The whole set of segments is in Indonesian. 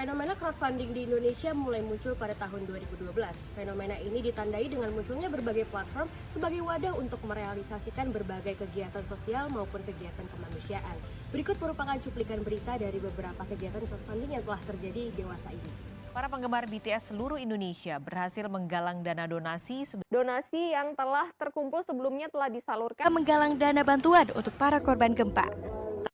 Fenomena crowdfunding di Indonesia mulai muncul pada tahun 2012. Fenomena ini ditandai dengan munculnya berbagai platform sebagai wadah untuk merealisasikan berbagai kegiatan sosial maupun kegiatan kemanusiaan. Berikut merupakan cuplikan berita dari beberapa kegiatan crowdfunding yang telah terjadi dewasa ini. Para penggemar BTS seluruh Indonesia berhasil menggalang dana donasi. Donasi yang telah terkumpul sebelumnya telah disalurkan menggalang dana bantuan untuk para korban gempa.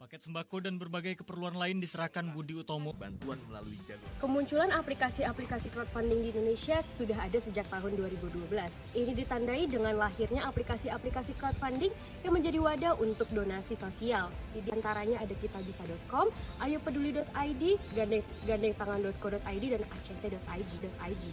Paket sembako dan berbagai keperluan lain diserahkan Budi Utomo. Bantuan melalui jalur. Kemunculan aplikasi-aplikasi crowdfunding di Indonesia sudah ada sejak tahun 2012. Ini ditandai dengan lahirnya aplikasi-aplikasi crowdfunding yang menjadi wadah untuk donasi sosial. Di antaranya ada kitabisa.com, ayopeduli.id, gandengtangan.co.id, dan act.id.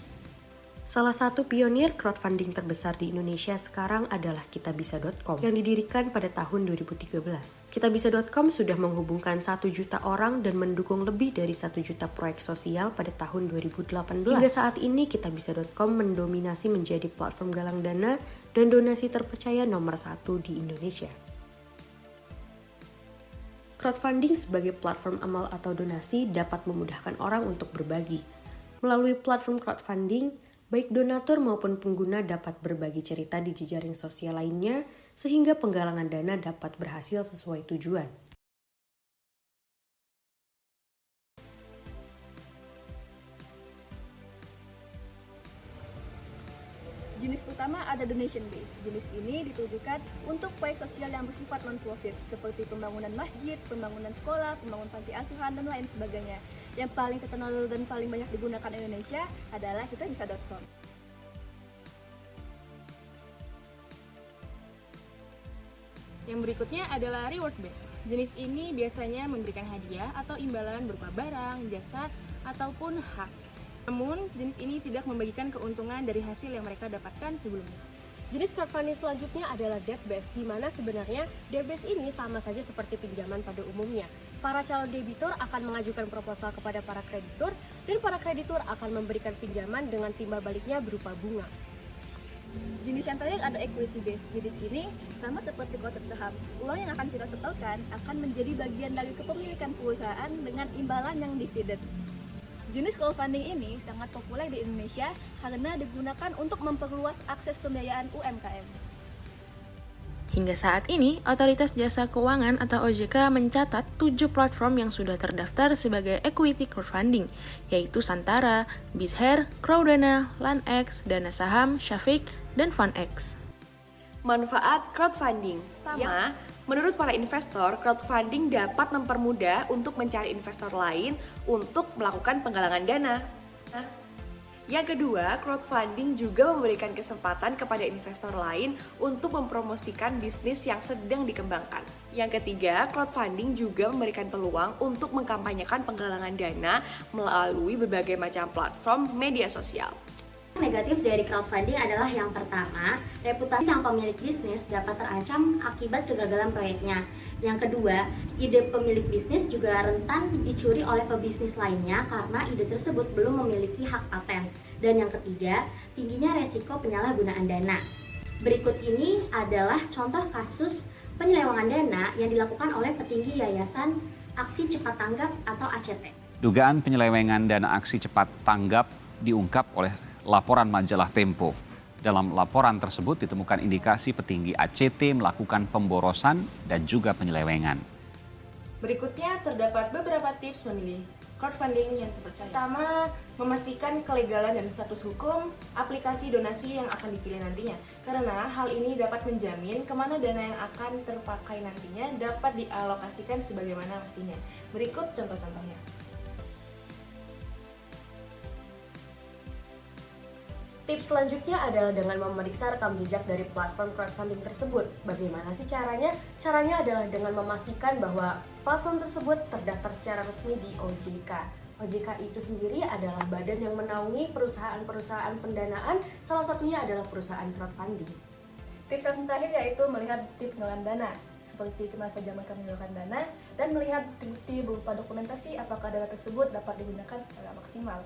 Salah satu pionir crowdfunding terbesar di Indonesia sekarang adalah kitabisa.com yang didirikan pada tahun 2013. Kitabisa.com sudah menghubungkan 1 juta orang dan mendukung lebih dari 1 juta proyek sosial pada tahun 2018. Hingga saat ini kitabisa.com mendominasi menjadi platform galang dana dan donasi terpercaya nomor 1 di Indonesia. Crowdfunding sebagai platform amal atau donasi dapat memudahkan orang untuk berbagi. Melalui platform crowdfunding, baik donatur maupun pengguna dapat berbagi cerita di jejaring sosial lainnya, sehingga penggalangan dana dapat berhasil sesuai tujuan. Jenis utama ada donation base. Jenis ini ditujukan untuk proyek sosial yang bersifat non-profit, seperti pembangunan masjid, pembangunan sekolah, pembangunan panti asuhan, dan lain sebagainya. Yang paling terkenal dan paling banyak digunakan di Indonesia adalah kitabisa.com. Yang berikutnya adalah reward based. Jenis ini biasanya memberikan hadiah atau imbalan berupa barang, jasa, ataupun hak. Namun, jenis ini tidak membagikan keuntungan dari hasil yang mereka dapatkan sebelumnya. Jenis crowdfunding selanjutnya adalah debt based, di mana sebenarnya debt based ini sama saja seperti pinjaman pada umumnya. Para calon debitur akan mengajukan proposal kepada para kreditur, dan para kreditur akan memberikan pinjaman dengan timbal baliknya berupa bunga. Jenis yang terakhir ada equity based. Jenis ini sama seperti kotak saham. Uang yang akan kita setorkan akan menjadi bagian dari kepemilikan perusahaan dengan imbalan yang dividen. Jenis crowdfunding ini sangat populer di Indonesia karena digunakan untuk memperluas akses pembiayaan UMKM. Hingga saat ini, Otoritas Jasa Keuangan atau OJK mencatat 7 platform yang sudah terdaftar sebagai equity crowdfunding, yaitu Santara, Bizher, Crowdana, LanX, Dana Saham, Syafiq, dan FunX. Manfaat crowdfunding. Pertama, menurut para investor, crowdfunding dapat mempermudah untuk mencari investor lain untuk melakukan penggalangan dana. Yang kedua, crowdfunding juga memberikan kesempatan kepada investor lain untuk mempromosikan bisnis yang sedang dikembangkan. Yang ketiga, crowdfunding juga memberikan peluang untuk mengkampanyekan penggalangan dana melalui berbagai macam platform media sosial. Negatif dari crowdfunding adalah yang pertama, reputasi sang pemilik bisnis dapat terancam akibat kegagalan proyeknya. Yang kedua, ide pemilik bisnis juga rentan dicuri oleh pebisnis lainnya karena ide tersebut belum memiliki hak paten. Dan yang ketiga, tingginya resiko penyalahgunaan dana. Berikut ini adalah contoh kasus penyelewengan dana yang dilakukan oleh petinggi Yayasan Aksi Cepat Tanggap atau ACT. Dugaan penyelewengan dana aksi cepat tanggap diungkap oleh laporan majalah Tempo. Dalam laporan tersebut ditemukan indikasi petinggi ACT melakukan pemborosan dan juga penyelewengan. Berikutnya terdapat beberapa tips memilih crowdfunding yang terpercaya. Pertama, memastikan kelegalan dan status hukum aplikasi donasi yang akan dipilih nantinya. Karena hal ini dapat menjamin kemana dana yang akan terpakai nantinya dapat dialokasikan sebagaimana mestinya. Berikut contoh-contohnya. Tips selanjutnya adalah dengan memeriksa rekam jejak dari platform crowdfunding tersebut. Bagaimana sih caranya? Caranya adalah dengan memastikan bahwa platform tersebut terdaftar secara resmi di OJK. OJK itu sendiri adalah badan yang menaungi perusahaan-perusahaan pendanaan, salah satunya adalah perusahaan crowdfunding. Tips yang terakhir yaitu melihat bukti pengelolaan dana, seperti kemana saja mereka menyalurkan dana, dan melihat bukti berupa dokumentasi apakah dana tersebut dapat digunakan secara maksimal.